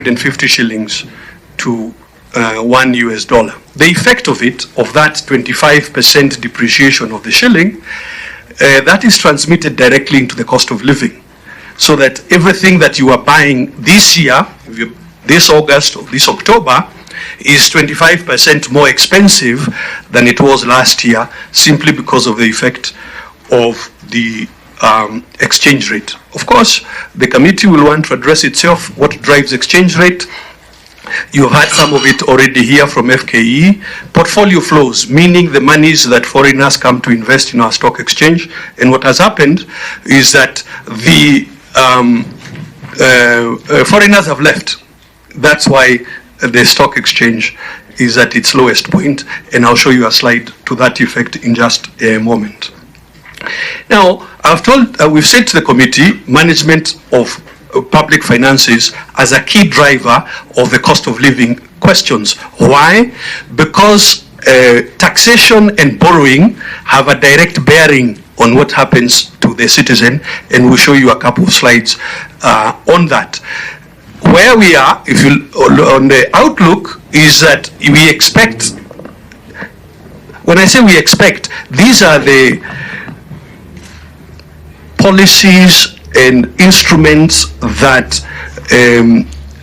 150 shillings to $1 US. The effect of it, of that 25% depreciation of the shilling, that is transmitted directly into the cost of living. So that everything that you are buying this year, this August or this October, is 25% more expensive than it was last year, simply because of the effect of the exchange rate. Of course, the committee will want to address itself, what drives exchange rate. You have had some of it already here from FKE. Portfolio flows, meaning the monies that foreigners come to invest in our stock exchange. And what has happened is that the foreigners have left. That's why the stock exchange is at its lowest point, and I'll show you a slide to that effect in just a moment. Now, we've said to the committee, management of public finances as a key driver of the cost of living questions. Why? Because taxation and borrowing have a direct bearing on what happens to the citizen, and we'll show you a couple of slides on that. Where we are, if you on the outlook, is that we expect, when I say we expect, these are the policies and instruments that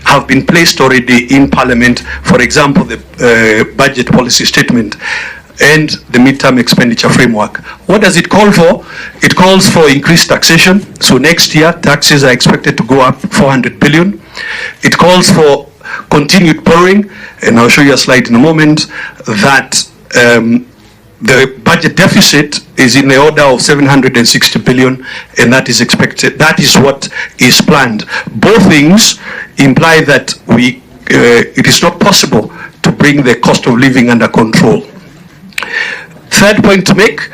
have been placed already in Parliament. For example, the budget policy statement and the midterm expenditure framework. What does it call for? It calls for increased taxation. So next year, taxes are expected to go up 400 billion. It calls for continued borrowing, and I'll show you a slide in a moment, that the budget deficit is in the order of 760 billion, and that is expected, that is what is planned. Both things imply that it is not possible to bring the cost of living under control. Third point to make,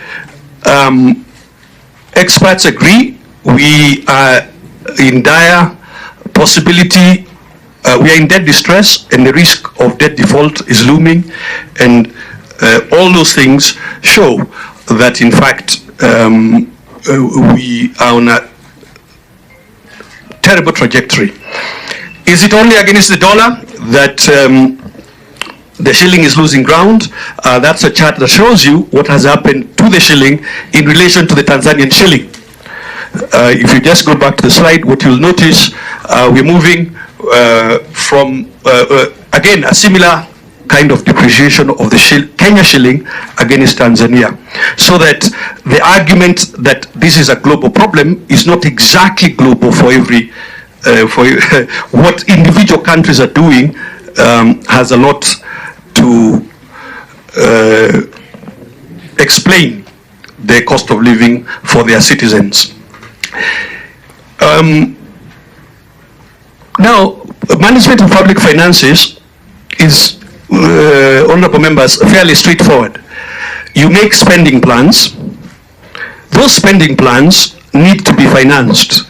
experts agree we are in dire possibility, we are in debt distress, and the risk of debt default is looming, and all those things show that in fact we are on a terrible trajectory. Is it only against the dollar that the shilling is losing ground? That's a chart that shows you what has happened to the shilling in relation to the Tanzanian shilling. If you just go back to the slide, what you'll notice, we're moving from, again, a similar kind of depreciation of the Kenya shilling against Tanzania. So that the argument that this is a global problem is not exactly global for every, what individual countries are doing has a lot to explain the cost of living for their citizens. Now, management of public finances is, honorable members, fairly straightforward. You make spending plans. Those spending plans need to be financed.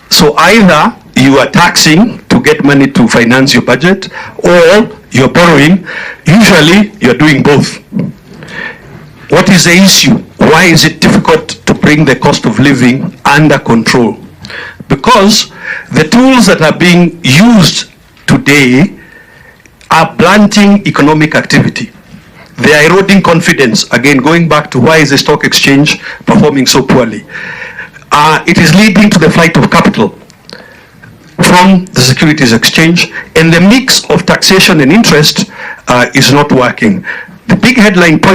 So either you are taxing to get money to finance your budget, or you're borrowing. Usually you're doing both. What is the issue? Why is it difficult to bring the cost of living under control? Because the tools that are being used today are blunting economic activity. They are eroding confidence. Again, going back to why is the stock exchange performing so poorly? It is leading to the flight of capital from the securities exchange, and the mix of taxation and interest is not working. The big headline point